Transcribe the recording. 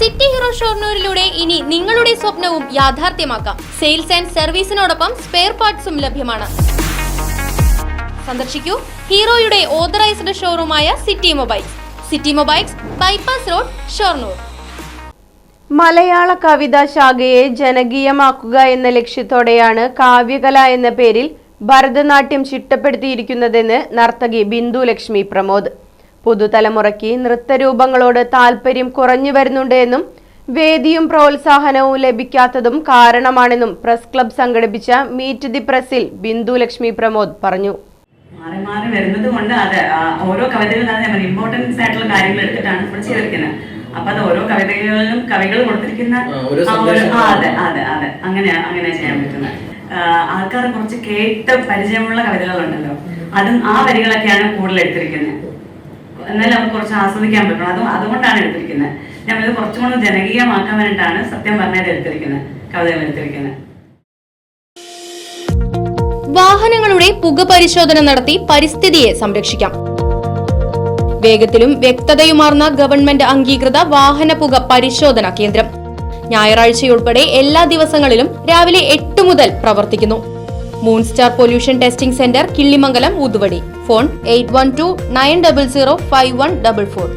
City hero ഷൊർണൂരിലൂടെ ഇനി നിങ്ങളുടെ സ്വപ്നവും യാഥാർത്ഥ്യമാക്കാം. സെയിൽസ് ആൻഡ് സർവീസിനോടൊപ്പം സ്പെയർ പാർട്സും ലഭ്യമാണ്. സന്ദർശിക്കൂ ഹീറോയുടെ ഓതറൈസ്ഡ് ഷോറൂമായ City Mobiles. City Mobiles, bypass road, Shoranur. മലയാള കവിതാ ശാഖയെ ജനകീയമാക്കുക എന്ന ലക്ഷ്യത്തോടെയാണ് കാവ്യകല എന്ന പേരിൽ ഭരതനാട്യം ചിട്ടപ്പെടുത്തിയിരിക്കുന്നതെന്ന് നർത്തകി ബിന്ദു ലക്ഷ്മി പ്രമോദ്. പുതുതലമുറയ്ക്ക് നൃത്തരൂപങ്ങളോട് താല്പര്യം കുറഞ്ഞു വരുന്നുണ്ട് എന്നും വേദിയും പ്രോത്സാഹനവും ലഭിക്കാത്തതും കാരണമാണെന്നും പ്രസ് ക്ലബ് സംഘടിപ്പിച്ച മീറ്റ് ദി പ്രസിൽ ബിന്ദു ലക്ഷ്മി പ്രമോദ് പറഞ്ഞു. മാറി മാറി വരുന്നത് കൊണ്ട് അത് ഓരോ കവിതകളിലും ഇമ്പോർട്ടൻസ് ആയിട്ടുള്ള കാര്യങ്ങൾ എടുത്തിട്ടാണ് ഇപ്പോൾ ചെയ്തിരിക്കുന്നത്. അപ്പൊ അത് ഓരോ കവിതകളിലും കവികൾ കൊടുത്തിരിക്കുന്ന അതെ അതെ അതെ അങ്ങനെ ചെയ്യാൻ പറ്റുന്നത്. ആൾക്കാർ കുറച്ച് കേട്ട് പരിചയമുള്ള കവിതകളുണ്ടല്ലോ, അതും ആ വരികളൊക്കെയാണ് കൂടുതൽ എടുത്തിരിക്കുന്നത്. എന്നാലും നമുക്ക് കുറച്ച് ആസ്വദിക്കാൻ പറ്റണം. അതുകൊണ്ടാണ് എടുത്തിരിക്കുന്നത്. ഞമ്മളിത് കുറച്ചും കൂടെ ജനകീയമാക്കാൻ വേണ്ടിയിട്ടാണ് സത്യം പറഞ്ഞത് എടുത്തിരിക്കുന്നത്, കവിതകൾ എടുത്തിരിക്കുന്നത്. വാഹനങ്ങളുടെ പുക പരിശോധന നടത്തി പരിസ്ഥിതിയെ സംരക്ഷിക്കാം. വേഗത്തിലും വ്യക്തതയുമാർന്ന ഗവൺമെന്റ് അംഗീകൃത വാഹന പുക പരിശോധന കേന്ദ്രം ഞായറാഴ്ചയുൾപ്പെടെ എല്ലാ ദിവസങ്ങളിലും രാവിലെ 8 മുതൽ പ്രവർത്തിക്കുന്നു. Moonstar pollution testing centre, Killimangalam, ഊതുവടി. ഫോൺ 8129005144.